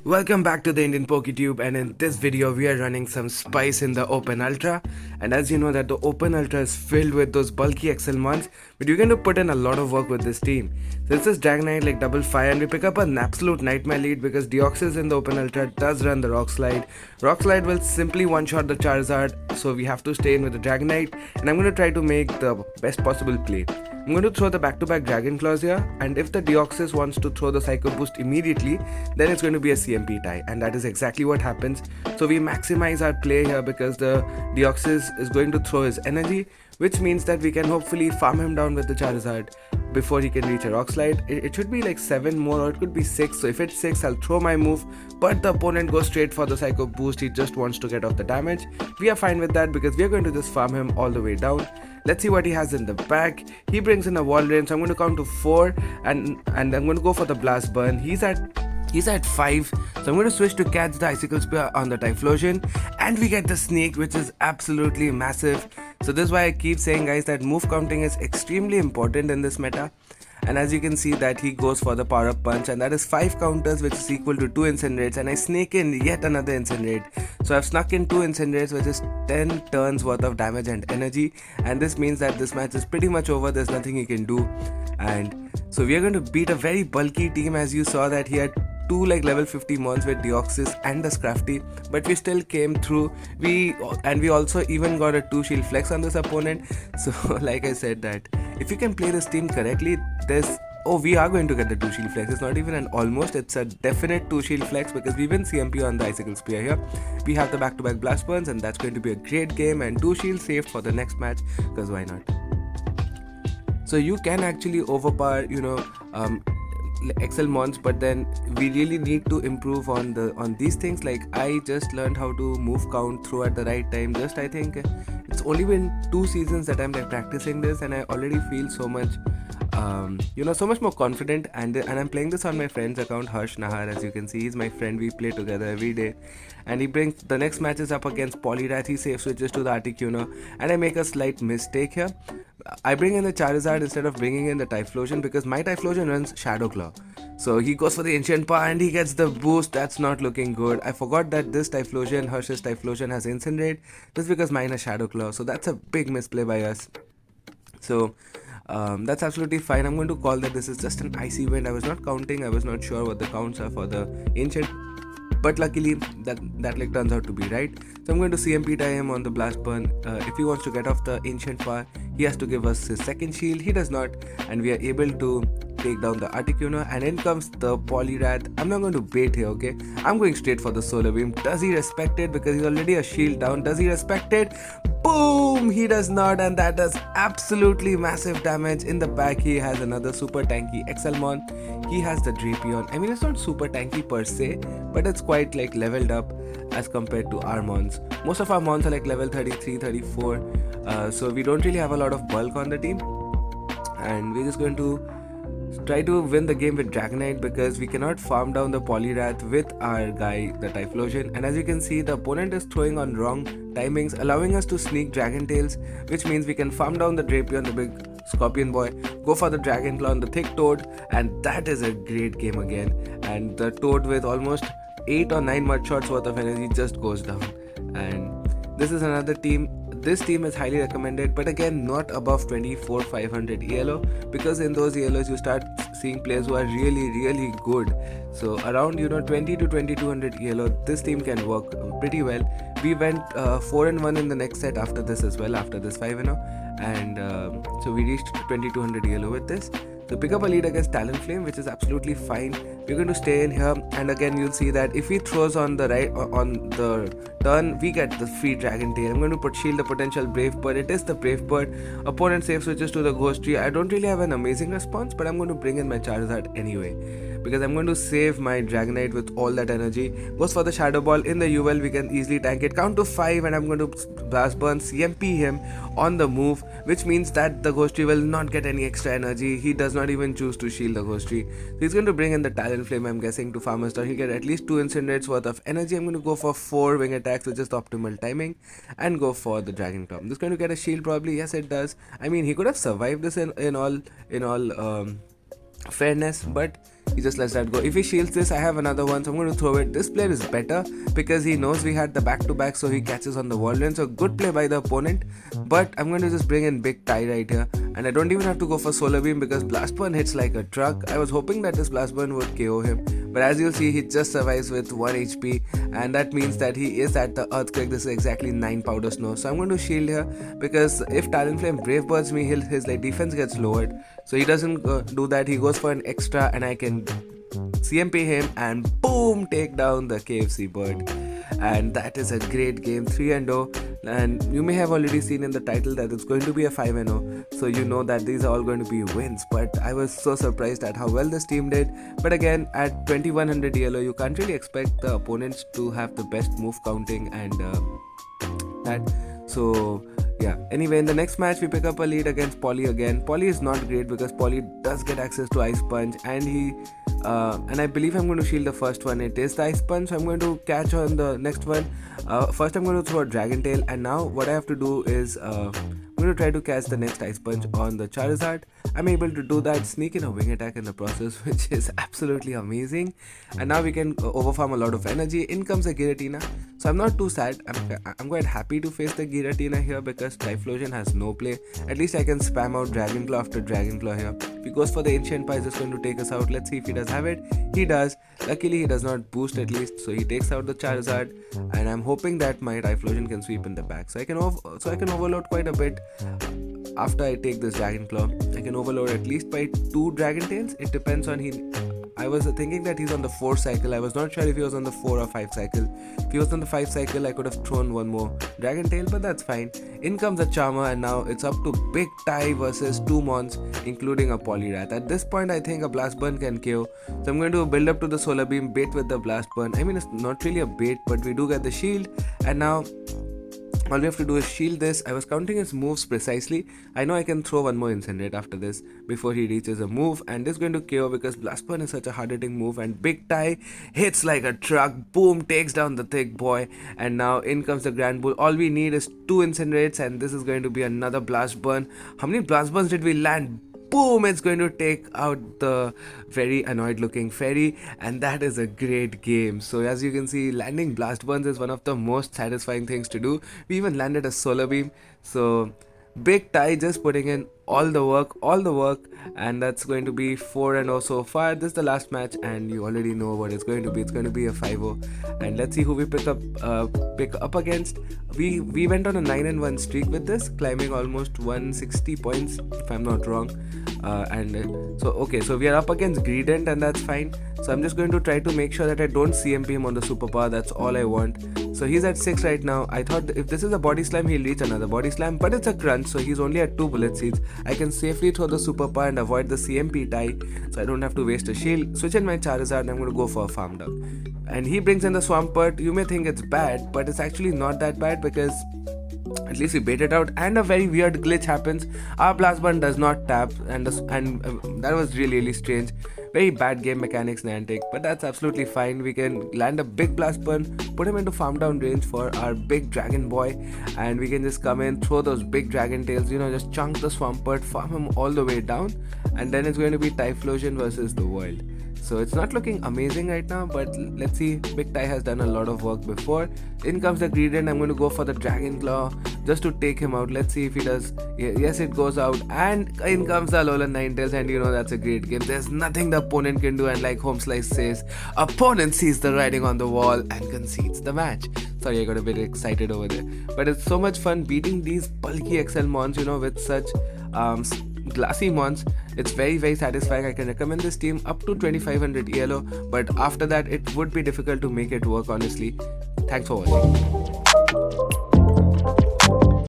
Welcome back to the Indian PokeTube, and in this video we are running some spice in the Open Ultra. And as you know that the Open Ultra is filled with those bulky XL mons, but you're going to put in a lot of work with this team. So this is Dragonite like double fire, and we pick up an absolute nightmare lead because Deoxys in the Open Ultra does run the Rock Slide. Rock Slide will simply one-shot the Charizard, so we have to stay in with the Dragonite, and I'm going to try to make the best possible play. I'm going to throw the back-to-back Dragon Claws here, and if the Deoxys wants to throw the Psycho Boost immediately, then it's going to be a CMP tie, and that is exactly what happens. So we maximize our play here because the Deoxys is going to throw his energy, which means that we can hopefully farm him down with the Charizard before he can reach a Rock Slide. It should be like 7 more, or it could be 6. So if it's 6, I'll throw my move, but the opponent goes straight for the Psycho Boost. He just wants to get off the damage. We are fine with that because we are going to just farm him all the way down. Let's see what he has in the back. He brings in a wall rain, so I'm going to count to 4 and I'm going to go for the Blast Burn. He's at 5, so I'm going to switch to catch the Icicle Spear on the Typhlosion, and we get the Sneak, which is absolutely massive. So this is why I keep saying, guys, that move counting is extremely important in this meta. And as you can see that he goes for the power up punch, and that is 5 counters, which is equal to 2 Incinerates, and I sneak in yet another Incinerate. So I've snuck in 2 Incinerates, which is 10 turns worth of damage and energy, and this means that this match is pretty much over. There's nothing he can do. And so we are going to beat a very bulky team. As you saw that he had 2 like level 50 mons with Deoxys and the Scrafty, but we still came through. We also even got a 2 shield flex on this opponent. So like I said, that if you can play this team correctly, we are going to get the 2 shield flex. It's not even an almost, it's a definite 2 shield flex because we win CMP on the Icicle Spear here. We have the back-to-back Blast Burns, and that's going to be a great game, and 2 shields saved for the next match, because why not? So you can actually overpower, XL mons, but then we really need to improve on these things. Like I just learned how to move count through at the right time. I think it's only been 2 seasons that I'm like practicing this, and I already feel so much so much more confident, and I'm playing this on my friend's account, Harsh Nahar. As you can see, he's my friend. We play together every day, and he brings the next matches up against Poliwrath. He safe switches to the Articuno, and I make a slight mistake here. I bring in the Charizard instead of bringing in the Typhlosion because my Typhlosion runs Shadow Claw. So he goes for the Ancient Power and he gets the boost. That's not looking good. I forgot that this Typhlosion, Harsh's Typhlosion, has Incinerate. This is because mine has Shadow Claw. So that's a big misplay by us. So that's absolutely fine. I'm going to call that this is just an Icy Wind. I was not counting. I was not sure what the counts are for the Ancient, but luckily that like turns out to be right. So I'm going to CMP tie him on the Blast Burn. If he wants to get off the Ancient Power, he has to give us his second shield. He does not, and we are able to take down the Articuno, and in comes the Poliwrath. I'm not going to bait here, okay? I'm going straight for the Solar Beam. Does he respect it? Because he's already a shield down. Does he respect it? Boom! He does not, and that does absolutely massive damage. In the back, he has another super tanky Excelmon. He has the Drapion. I mean, it's not super tanky per se, but it's quite like leveled up as compared to our mons. Most of our mons are like level 33, 34, so we don't really have a lot of bulk on the team, and we're just going to try to win the game with Dragonite because we cannot farm down the Poliwrath with our guy, the Typhlosion. And as you can see, the opponent is throwing on wrong timings, allowing us to sneak Dragon Tails, which means we can farm down the Drapion, the big Scorpion boy, go for the Dragon Claw on the thick Toad, and that is a great game again. And the Toad with almost 8 or 9 mud shots worth of energy just goes down. And this is another team. This team is highly recommended, but again not above 24,500 ELO, because in those ELOs you start seeing players who are really good. So around 20 to 2200 ELO, this team can work pretty well. We went 4-1 in the next set after this as well, after this 5-0, and so we reached 2200 ELO with this. So pick up a lead against Talonflame, which is absolutely fine. We're going to stay in here, and again you'll see that if he throws on the right on the turn, we get the free Dragon Tail. I'm going to shield the potential Brave Bird. It is the Brave Bird. Opponent safe switches to the Ghost Tree. I don't really have an amazing response, but I'm going to bring in my Charizard anyway, because I'm going to save my Dragonite with all that energy. Goes for the Shadow Ball. In the UL, we can easily tank it. Count to 5, and I'm going to Blast Burn, CMP him on the move, which means that the Ghost Tree will not get any extra energy. He does not even choose to shield the Ghost Tree. So he's going to bring in the Talonflame, I'm guessing, to farm a star. He'll get at least 2 Incinerates worth of energy. I'm going to go for 4 Wing Attacks, which is the optimal timing, and go for the Dragon Claw. This is going to get a shield probably. Yes, it does. I mean, he could have survived this in all fairness, but he just lets that go. If he shields this, I have another one, so I'm going to throw it. This player is better because he knows we had the back-to-back, so he catches on the wall run. So good play by the opponent, but I'm going to just bring in Big Ty right here, and I don't even have to go for Solar Beam because Blast Burn hits like a truck. I was hoping that this Blast Burn would KO him, but as you'll see, he just survives with 1 HP, and that means that he is at the Earthquake. This is exactly 9 Powder Snow, so I'm going to shield here because if Talonflame Brave Birds me, his like defense gets lowered, so he doesn't do that. He goes for an extra, and I can CMP him and boom, take down the KFC bird. And that is a great game, 3-0, and you may have already seen in the title that it's going to be a 5-0, so you know that these are all going to be wins. But I was so surprised at how well this team did. But again, at 2100 ELO, you can't really expect the opponents to have the best move counting and that. So yeah, anyway, in the next match we pick up a lead against Polly again. Polly is not great because Polly does get access to Ice Punch, and and I believe I'm going to shield the first one. It is the Ice Punch, so I'm going to catch on the next one. First I'm going to throw a Dragon Tail, and now what I have to do is I'm going to try to catch the next Ice Punch on the Charizard. I'm able to do that, sneak in a wing attack in the process, which is absolutely amazing. And now we can overfarm a lot of energy. In comes a Giratina, so I'm not too sad. I'm quite happy to face the Giratina here because Typhlosion has no play. At least I can spam out Dragon Claw after Dragon Claw here. If he goes for the Ancient Pie, it's going to take us out. Let's see if he does have it. He does. Luckily he does not boost at least, so he takes out the Charizard, and I'm hoping that my Typhlosion can sweep in the back. So I can overload quite a bit. After I take this Dragon Claw, I can overload at least by 2 Dragon Tails. It depends on I was thinking that he's on the 4 cycle. I was not sure if he was on the 4 or 5 cycle. If he was on the 5 cycle, I could have thrown one more Dragon Tail, but that's fine. In comes a Charmer, and now it's up to Big Ty versus 2 Mons, including a Poliwrath. At this point, I think a Blast Burn can KO. So I'm going to build up to the Solar Beam, bait with the Blast Burn. I mean, it's not really a bait, but we do get the shield, and now all we have to do is shield this. I was counting his moves precisely. I know I can throw one more Incinerate after this before he reaches a move, and this is going to KO because Blast Burn is such a hard hitting move, and Big Ty hits like a truck, boom, takes down the thick boy, and now in comes the Grand Bull. All we need is 2 Incinerates, and this is going to be another Blast Burn. How many Blast Burns did we land? Boom, it's going to take out the very annoyed looking fairy, and that is a great game. So as you can see, landing Blast Burns is one of the most satisfying things to do. We even landed a Solar Beam, so Big Ty just putting in all the work, and that's going to be 4-0 so far. This is the last match, and you already know what it's going to be. It's going to be a 5-0, and let's see who we pick up against. We went on a 9-1 streak with this, climbing almost 160 points if I'm not wrong. So we are up against Greedent, and that's fine. So I'm just going to try to make sure that I don't CMP him on the superpower. That's all I want. So he's at 6 right now. I thought if this is a Body Slam, he'll reach another Body Slam, but it's a Crunch, so he's only at 2 Bullet Seeds. I can safely throw the superpower and avoid the CMP tie, so I don't have to waste a shield. Switch in my Charizard, and I'm going to go for a Farm Dog. And he brings in the Swampert. You may think it's bad, but it's actually not that bad because at least we bait it out, and a very weird glitch happens. Our Blast Burn does not tap, and that was really strange. Very bad game mechanics, Niantic, but that's absolutely fine. We can land a big Blast Burn, put him into farm down range for our big Dragon Boy, and we can just come in, throw those big Dragon Tails, just chunk the Swampert, farm him all the way down, and then it's going to be Typhlosion versus the world. So it's not looking amazing right now, but let's see. Big Ty has done a lot of work before. In comes the Greedent. I'm going to go for the Dragon Claw just to take him out. Let's see if he does. Yes, it goes out, and in comes the Alolan Ninetales, and that's a great game. There's nothing the opponent can do, and like Home Slice says, opponent sees the writing on the wall and concedes the match. Sorry, I got a bit excited over there, but it's so much fun beating these bulky XL Mons, with such glassy Mons. It's very satisfying. I can recommend this team up to 2500 ELO, but after that it would be difficult to make it work, honestly. Thanks for watching.